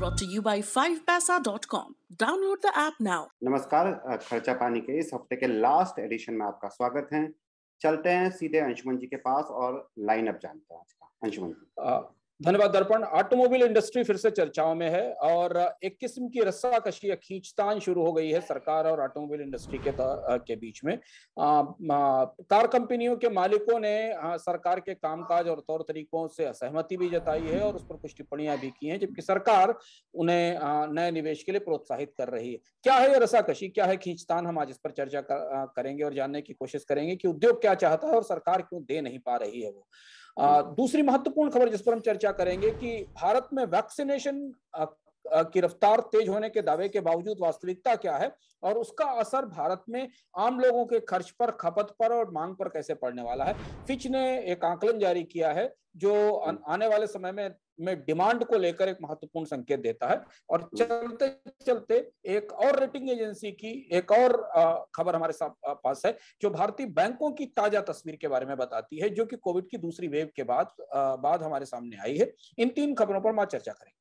brought to you by 5paisa.com. Download the app now. नमस्कार, खर्चा पानी के इस हफ्ते के लास्ट एडिशन में आपका स्वागत है। चलते हैं सीधे अंशुमन जी के पास और लाइनअप जानते हैं आज का। अंशुमन जी। धन्यवाद दर्पण। ऑटोमोबाइल इंडस्ट्री फिर से चर्चाओं में है और एक किस्म की रस्साकशी या खींचतान शुरू हो गई है सरकार और ऑटोमोबाइल इंडस्ट्री के बीच में। कार कंपनियों के मालिकों ने सरकार के कामकाज और तौर तरीकों से असहमति भी जताई है और उस पर कुछ टिप्पणियां भी की हैं, जबकि सरकार उन्हें नए निवेश के लिए प्रोत्साहित कर रही है। क्या है ये रस्साकशी, क्या है खींचतान, हम आज इस पर चर्चा करेंगे और जानने की कोशिश करेंगे कि उद्योग क्या चाहता है और सरकार क्यों दे नहीं पा रही है वो। दूसरी महत्वपूर्ण खबर जिस पर हम चर्चा करेंगे कि भारत में वैक्सीनेशन की रफ्तार तेज होने के दावे के बावजूद वास्तविकता क्या है और उसका असर भारत में आम लोगों के खर्च पर, खपत पर और मांग पर कैसे पड़ने वाला है। फिच ने एक आकलन जारी किया है जो आने वाले समय में डिमांड को लेकर एक महत्वपूर्ण संकेत देता है। और चलते चलते एक और रेटिंग एजेंसी की एक और खबर हमारे पास है जो भारतीय बैंकों की ताजा तस्वीर के बारे में बताती है, जो कि कोविड की दूसरी वेव के बाद हमारे सामने आई है। इन तीन खबरों पर हम चर्चा करेंगे।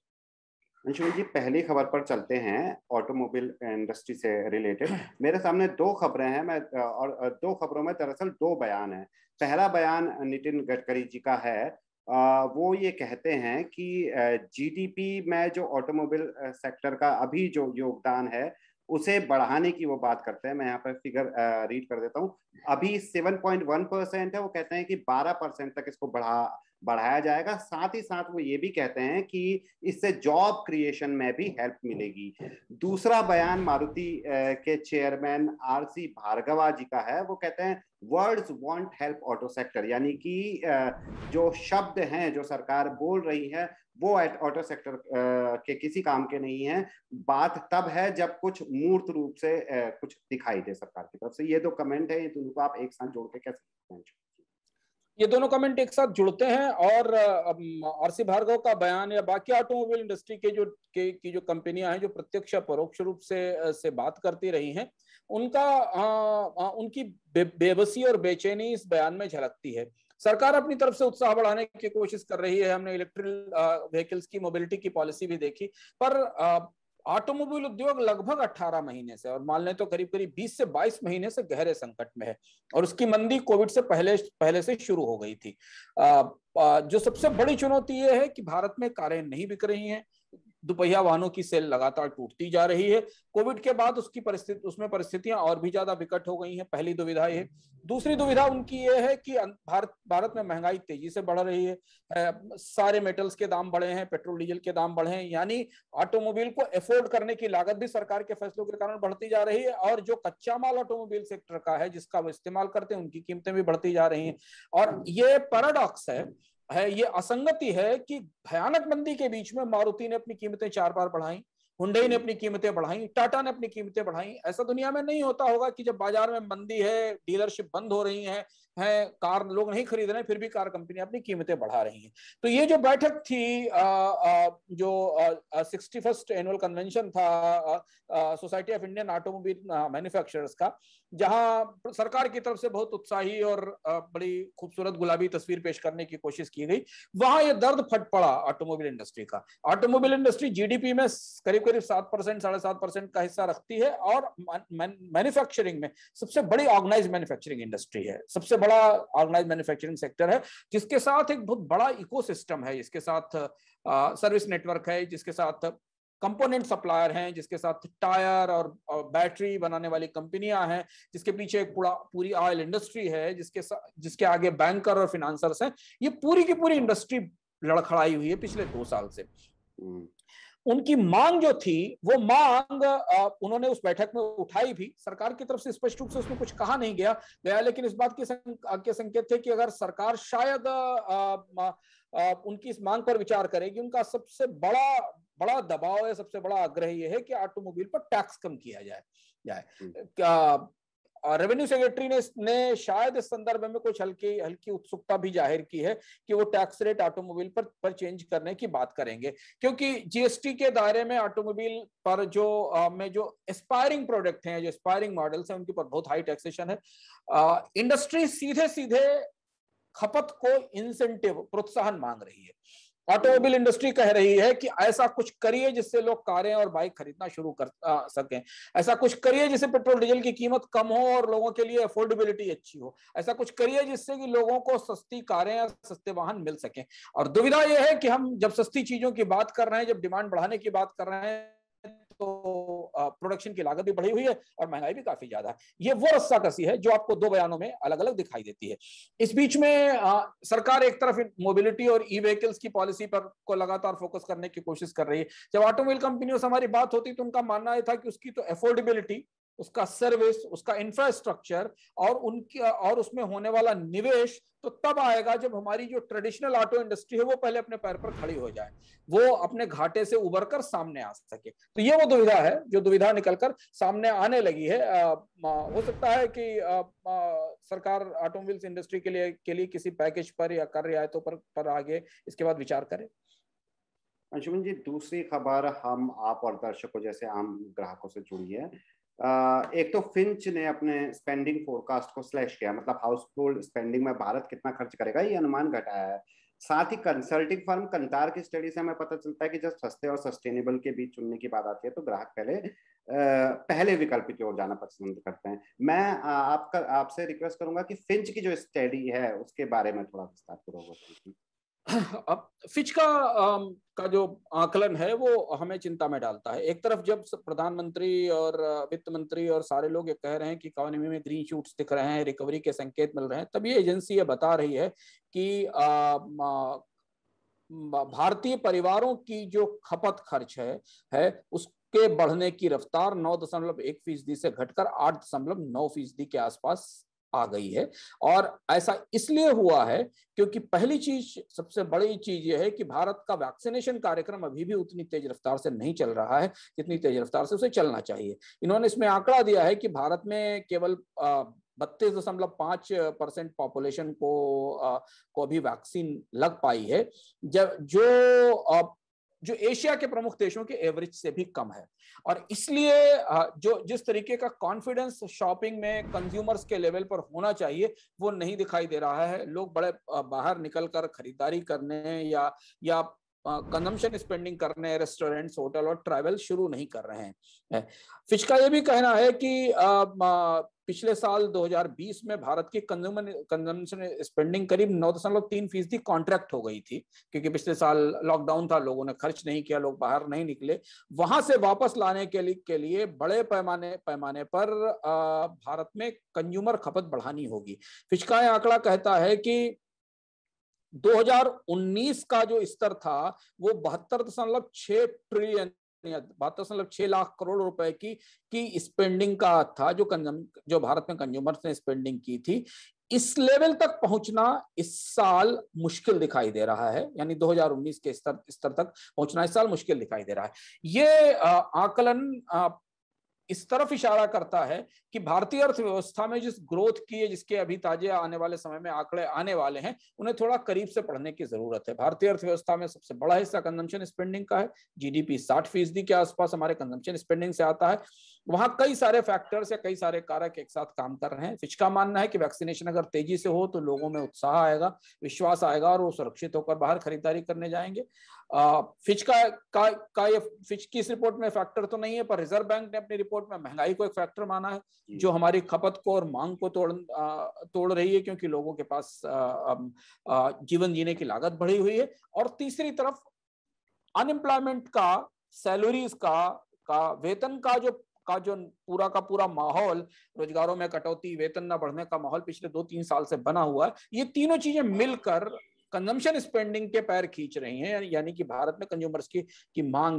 अंशुमन जी, पहली खबर पर चलते हैं, ऑटोमोबाइल इंडस्ट्री से रिलेटेड। मेरे सामने दो खबरें हैं और दो खबरों में दरअसल दो बयान हैं। पहला बयान नितिन गडकरी जी का है। वो ये कहते हैं कि जीडीपी में जो ऑटोमोबाइल सेक्टर का अभी जो योगदान है उसे बढ़ाने की वो बात करते हैं। मैं यहाँ पर फिगर रीड कर देता हूँ। अभी 7.1% है। वो कहते हैं कि 12% तक इसको बढ़ाया जाएगा। साथ ही साथ वो ये भी कहते हैं कि इससे जॉब क्रिएशन में भी हेल्प मिलेगी। दूसरा बयान मारुति के चेयरमैन आरसी भार्गवा जी का है। वो कहते हैं words want help auto sector, यानी कि जो शब्द हैं जो सरकार बोल रही है वो ऑटो सेक्टर के किसी काम के नहीं है। बात तब है जब कुछ मूर्त रूप से कुछ दिखाई दे सरकार की तरफ से। ये दो कमेंट है, ये दोनों को आप एक साथ जोड़ के कैसे देखते हैं? ये दोनों कमेंट एक साथ जुड़ते हैं और आरसी भार्गव का बयान या बाकी ऑटोमोबाइल इंडस्ट्री की जो कंपनियां हैं जो प्रत्यक्ष या परोक्ष रूप से बात करती रही हैं, उनकी बेबसी और बेचैनी इस बयान में झलकती है। सरकार अपनी तरफ से उत्साह बढ़ाने की कोशिश कर रही है। हमने इलेक्ट्रिक व्हीकल्स की मोबिलिटी की पॉलिसी भी देखी, पर ऑटोमोबाइल उद्योग लगभग 18 महीने से और मान लें तो करीब करीब 20 से 22 महीने से गहरे संकट में है और उसकी मंदी कोविड से पहले से शुरू हो गई थी। जो सबसे बड़ी चुनौती यह है कि भारत में कारें नहीं बिक रही हैं। दुपहिया वाहनों की सेल लगातार टूटती जा रही है। कोविड के बाद उसमें परिस्थितियां और भी ज्यादा विकट हो गई हैं। पहली दुविधा ये। दूसरी दुविधा उनकी ये है कि भारत में महंगाई तेजी से बढ़ रही है। सारे मेटल्स के दाम बढ़े हैं, पेट्रोल डीजल के दाम बढ़े हैं, यानी ऑटोमोबाइल को एफोर्ड करने की लागत भी सरकार के फैसलों के कारण बढ़ती जा रही है। और जो कच्चा माल ऑटोमोबाइल सेक्टर का है जिसका वो इस्तेमाल करते हैं उनकी कीमतें भी बढ़ती जा रही हैं। और ये पैराडॉक्स है, ये असंगति है कि भयानक मंदी के बीच में मारुति ने अपनी कीमतें 4 बार बढ़ाई, हुंडई ने अपनी कीमतें बढ़ाई, टाटा ने अपनी कीमतें बढ़ाई। ऐसा दुनिया में नहीं होता होगा कि जब बाजार में मंदी है, डीलरशिप बंद हो रही है, कार लोग नहीं खरीद रहे हैं, फिर भी कार कंपनी अपनी कीमतें बढ़ा रही हैं। तो ये जो बैठक थी, जो 61st एनुअल कन्वेंशन था society of Indian automobile manufacturers का, जहां सरकार की तरफ से बहुत उत्साही और बड़ी खूबसूरत गुलाबी तस्वीर पेश करने की कोशिश की गई, वहां ये दर्द फट पड़ा ऑटोमोबाइल इंडस्ट्री का। ऑटोमोबाइल इंडस्ट्री जीडीपी में करीब 7%, 7.5% का हिस्सा रखती है और मैन्युफैक्चरिंग में सबसे बड़ी ऑर्गेनाइज्ड मैन्युफैक्चरिंग इंडस्ट्री है, सबसे बड़ा ऑर्गेनाइज्ड मैन्युफैक्चरिंग सेक्टर है, जिसके साथ एक बहुत बड़ा इकोसिस्टम है, जिसके साथ सर्विस नेटवर्क है, जिसके साथ कंपोनेंट सप्लायर हैं, जिसके साथ टायर और बैटरी बनाने वाली कंपनियां हैं, जिसके पीछे एक पूरी ऑयल इंडस्ट्री है, जिसके आगे बैंकर और फिनांसर्स हैं। ये पूरी की पूरी इंडस्ट्री लड़खड़ाई हुई है पिछले 2 साल से। उनकी मांग जो थी वो मांग उन्होंने उस बैठक में उठाई भी। सरकार की तरफ से स्पष्ट रूप से उसमें कुछ कहा नहीं गया, लेकिन इस बात के संकेत थे कि अगर सरकार शायद उनकी इस मांग पर विचार करेगी, उनका सबसे बड़ा दबाव है, सबसे बड़ा आग्रह यह है कि ऑटोमोबाइल पर टैक्स कम किया जाए। रेवेन्यू सेक्रेटरी ने शायद इस संदर्भ में कुछ हल्की उत्सुकता भी जाहिर की है कि वो टैक्स रेट ऑटोमोबाइल पर चेंज करने की बात करेंगे, क्योंकि जीएसटी के दायरे में ऑटोमोबाइल पर जो एस्पायरिंग प्रोडक्ट हैं, जो एस्पायरिंग मॉडल्स हैं, उनके ऊपर बहुत हाई टैक्सेशन है। इंडस्ट्री सीधे खपत को इंसेंटिव, प्रोत्साहन मांग रही है ऑटोमोबाइल इंडस्ट्री कह रही है कि ऐसा कुछ करिए जिससे लोग कारें और बाइक खरीदना शुरू कर सकें, ऐसा कुछ करिए जिससे पेट्रोल डीजल की कीमत कम हो और लोगों के लिए अफोर्डेबिलिटी अच्छी हो, ऐसा कुछ करिए जिससे कि लोगों को सस्ती कारें या सस्ते वाहन मिल सकें। और दुविधा यह है कि हम जब सस्ती चीजों की बात कर रहे हैं, जब डिमांड बढ़ाने की बात कर रहे हैं, तो प्रोडक्शन की लागत भी बढ़ी हुई है और महंगाई भी काफी ज्यादा है। ये वो रस्साकसी है जो आपको दो बयानों में अलग अलग दिखाई देती है। इस बीच में सरकार एक तरफ मोबिलिटी और ई व्हीकल्स की पॉलिसी पर को लगातार फोकस करने की कोशिश कर रही है। जब ऑटोमोबाइल कंपनियों से हमारी बात होती तो उनका मानना यह था कि उसकी तो अफोर्डेबिलिटी, उसका सर्विस, उसका इंफ्रास्ट्रक्चर और उसमें होने वाला निवेश तो तब आएगा जब हमारी जो ट्रेडिशनल ऑटो इंडस्ट्री है वो पहले अपने पैर पर खड़ी हो जाए, वो अपने घाटे से उबर कर सामने आ सके। तो ये वो दुविधा है जो दुविधा निकलकर सामने आने लगी है। हो सकता है कि सरकार ऑटोमोबाइल्स इंडस्ट्री के लिए किसी पैकेज पर या कर रियायतों पर आगे इसके बाद विचार करे। अंशुमन जी, दूसरी खबर हम आप और दर्शकों जैसे आम ग्राहकों से जुड़ी है। एक तो फिंच ने अपने स्पेंडिंग फोरकास्ट को स्लैश किया, मतलब हाउस होल्ड स्पेंडिंग में भारत कितना खर्च करेगा ये अनुमान घटाया है। साथ ही कंसल्टिंग फर्म कंतार की स्टडी से हमें पता चलता है कि जब सस्ते और सस्टेनेबल के बीच चुनने की बात आती है तो ग्राहक पहले विकल्प की ओर जाना पसंद करते हैं। मैं आपसे रिक्वेस्ट करूंगा कि फिंच की जो स्टडी है उसके बारे में थोड़ा विस्तारपूर्वक बताइए। अब फिच का जो आकलन है वो हमें चिंता में डालता है। एक तरफ जब प्रधानमंत्री और वित्त मंत्री और सारे लोग ये कह रहे हैं कि इकोनॉमी में ग्रीन शूट्स दिख रहे हैं, रिकवरी के संकेत मिल रहे हैं, तब ये एजेंसी ये बता रही है कि भारतीय परिवारों की जो खपत खर्च है उसके बढ़ने की रफ्तार 9.1% से घटकर 8.9% के आसपास आ गई है। और ऐसा इसलिए हुआ है क्योंकि पहली चीज, सबसे बड़ी चीज यह है कि भारत का वैक्सीनेशन कार्यक्रम अभी भी उतनी तेज रफ्तार से नहीं चल रहा है जितनी तेज रफ्तार से उसे चलना चाहिए। इन्होंने इसमें आंकड़ा दिया है कि भारत में केवल 32.5% पॉपुलेशन को अभी वैक्सीन लग पाई है, जो एशिया के प्रमुख देशों के एवरेज से भी कम है। और इसलिए जो जिस तरीके का कॉन्फिडेंस शॉपिंग में कंज्यूमर्स के लेवल पर होना चाहिए वो नहीं दिखाई दे रहा है। लोग बड़े बाहर निकलकर खरीदारी करने या कंजम्पशन स्पेंडिंग करने रेस्टोरेंट्स, होटल और ट्रैवल शुरू नहीं कर रहे हैं। फिच का यह भी कहना है कि पिछले साल 2020 में भारत की कंजम्पशन स्पेंडिंग करीब 9.3% कॉन्ट्रैक्ट हो गई थी, क्योंकि पिछले साल लॉकडाउन था, लोगों ने खर्च नहीं किया, लोग बाहर नहीं निकले। वहां से वापस लाने के लिए बड़े पैमाने पर भारत में कंज्यूमर खपत बढ़ानी होगी। फिच का आंकड़ा कहता है कि 2019 का जो स्तर था वो 72.6 ट्रिलियन 72.6 लाख करोड़ रुपए की स्पेंडिंग का था, जो भारत में कंज्यूमर्स ने स्पेंडिंग की थी। इस लेवल तक पहुंचना इस साल मुश्किल दिखाई दे रहा है, यानी 2019 के स्तर तक पहुंचना इस साल मुश्किल दिखाई दे रहा है। ये आकलन इस तरफ इशारा करता है कि भारतीय अर्थव्यवस्था में जिस ग्रोथ की है, जिसके अभी ताजे आने वाले समय में आंकड़े आने वाले हैं, उन्हें थोड़ा करीब से पढ़ने की जरूरत है। भारतीय अर्थव्यवस्था में सबसे बड़ा हिस्सा कंजम्पशन स्पेंडिंग का है। जीडीपी 60% के आसपास हमारे कंजम्पशन स्पेंडिंग से आता है। वहां कई सारे फैक्टर्स या कई सारे कारक एक साथ काम कर रहे हैं। फिच का मानना है कि वैक्सीनेशन अगर तेजी से हो तो लोगों में उत्साह आएगा, विश्वास आएगा और वो सुरक्षित होकर बाहर खरीदारी करने जाएंगे। फिच फिच की इस रिपोर्ट में फैक्टर तो नहीं है, पर रिजर्व बैंक ने अपनी रिपोर्ट में महंगाई को एक फैक्टर माना है जो हमारी खपत को और मांग को तोड़ रही है, क्योंकि लोगों के पास जीवन जीने की लागत बढ़ी हुई है। और तीसरी तरफ अनएम्प्लॉयमेंट का, सैलरीज का वेतन का जो पूरा माहौल, रोजगारों में कटौती, वेतन न बढ़ने का माहौल पिछले 2-3 साल से बना हुआ है, ये तीनों चीजें मिलकर कंजम्पशन स्पेंडिंग के पैर खींच रही हैं। यानी कि भारत में कंज्यूमर्स की मांग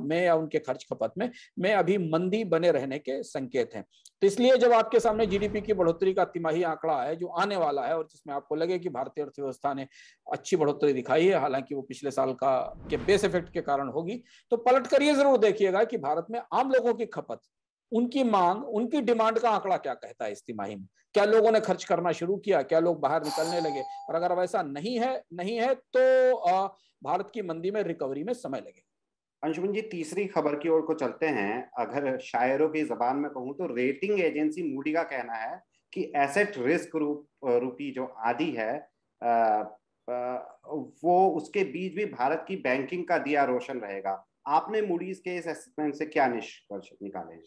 में या उनके खर्च खपत में अभी मंदी बने रहने के संकेत हैं। तो इसलिए जब आपके सामने जीडीपी की बढ़ोतरी का तिमाही आंकड़ा है जो आने वाला है और जिसमें आपको लगे कि भारतीय अर्थव्यवस्था ने अच्छी बढ़ोतरी दिखाई है, हालांकि वो पिछले साल के बेस इफेक्ट के कारण होगी, तो पलट कर ये जरूर देखिएगा कि भारत में आम लोगों की खपत, उनकी मांग, उनकी डिमांड का आंकड़ा क्या कहता है इस तिमाही में। क्या लोगों ने खर्च करना शुरू किया, क्या लोग बाहर निकलने लगे? और अगर वैसा नहीं है तो भारत की मंदी में रिकवरी में समय लगेगा। अंशुमन जी, तीसरी खबर की ओर को चलते हैं। अगर शायरों की जबान में कहूं तो रेटिंग एजेंसी मूडी का कहना है कि एसेट रिस्क रूपी जो आदि है वो उसके बीच भी भारत की बैंकिंग का दिया रोशन रहेगा। आपने मूडीज के इस असेसमेंट से क्या निष्कर्ष निकाले हैं?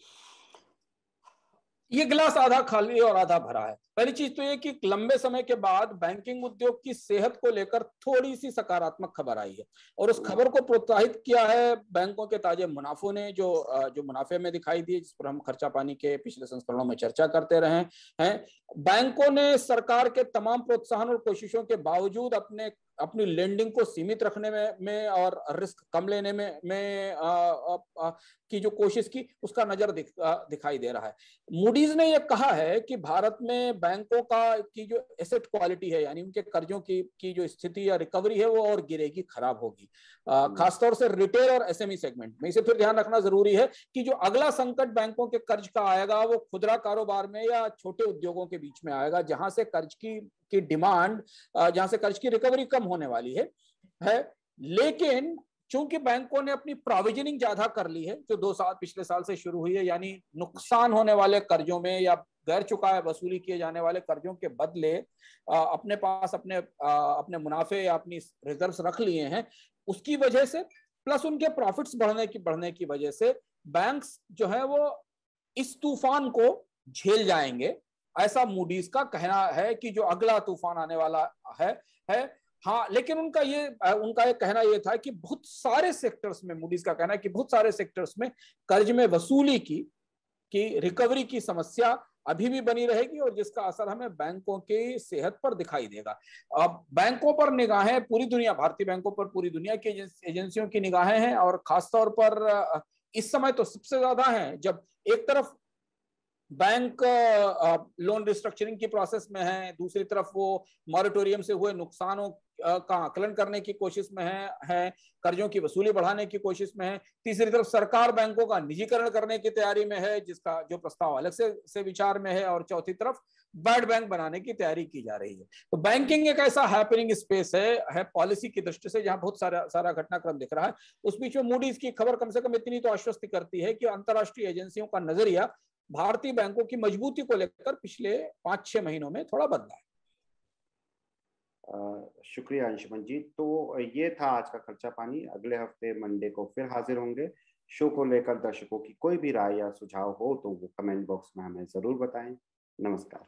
ये गिलास आधा खाली और आधा भरा है। पहली चीज तो ये कि लंबे समय के बाद बैंकिंग उद्योग की सेहत को लेकर थोड़ी सी सकारात्मक खबर आई है, और उस खबर को प्रोत्साहित किया है बैंकों के ताजे मुनाफों ने, जो मुनाफे में दिखाई दिए, जिस पर हम खर्चा पानी के पिछले संस्करणों में चर्चा करते रहे हैं। बैंकों ने सरकार के तमाम प्रोत्साहन और कोशिशों के बावजूद अपनी लेंडिंग को सीमित रखने में और रिस्क कम लेने में की जो कोशिश की, उसका नजर दिखाई दे रहा है। मूडीज ने यह कहा है कि भारत में बैंकों की जो एसेट क्वालिटी है, यानी उनके कर्जों की जो स्थिति या रिकवरी है, वो और गिरेगी, खराब होगी। खासतौर से रिटेल और एसएमई सेगमेंट में। इसे फिर ध्यान रखना जरूरी है कि जो अगला संकट बैंकों के कर्ज का आएगा, वो खुदरा कारोबार में या छोटे उद्योगों के बीच में आएगा, जहां से कर्ज की डिमांड, जहां से कर्ज की रिकवरी कम होने वाली है। लेकिन चूंकि बैंकों ने अपनी प्रोविजनिंग ज्यादा कर ली है, जो पिछले साल से शुरू हुई है, यानी नुकसान होने वाले कर्जों में या गैर चुकाए वसूली किए जाने वाले कर्जों के बदले अपने पास अपने मुनाफे या अपनी रिजर्व्स रख लिए हैं, उसकी वजह से, प्लस उनके प्रॉफिट्स बढ़ने की वजह से बैंक्स जो है वो इस तूफान को झेल जाएंगे। ऐसा मूडीज का कहना है कि जो अगला तूफान आने वाला है। हाँ, लेकिन उनका ये कहना ये था कि बहुत सारे सेक्टर्स में, मूडीज का कहना है कि बहुत सारे सेक्टर्स में कर्ज में वसूली की रिकवरी की समस्या अभी भी बनी रहेगी, और जिसका असर हमें बैंकों की सेहत पर दिखाई देगा। अब बैंकों पर निगाहें पूरी दुनिया, भारतीय बैंकों पर पूरी दुनिया की एजेंसियों की निगाहें हैं, और खासतौर पर इस समय तो सबसे ज्यादा है, जब एक तरफ बैंक लोन रिस्ट्रक्चरिंग की प्रोसेस में है, दूसरी तरफ वो मॉरेटोरियम से हुए नुकसानों का आकलन करने की कोशिश में है, कर्जों की वसूली बढ़ाने की कोशिश में है, तीसरी तरफ सरकार बैंकों का निजीकरण करने की तैयारी में है, जिसका जो प्रस्ताव अलग से विचार में है, और चौथी तरफ बैड बैंक बनाने की तैयारी की जा रही है। तो बैंकिंग एक ऐसा हैपनिंग स्पेस है पॉलिसी की दृष्टि से, जहां बहुत सारा घटनाक्रम दिख रहा है। उस बीच में मूडीज की खबर कम से कम इतनी तो आश्वस्त करती है कि अंतर्राष्ट्रीय एजेंसियों का नजरिया भारतीय बैंकों की मजबूती को लेकर पिछले 5-6 महीनों में थोड़ा बदला है। शुक्रिया अंशुमन जी। तो ये था आज का खर्चा पानी। अगले हफ्ते मंडे को फिर हाजिर होंगे। शो को लेकर दर्शकों की कोई भी राय या सुझाव हो तो वो कमेंट बॉक्स में हमें जरूर बताएं। नमस्कार।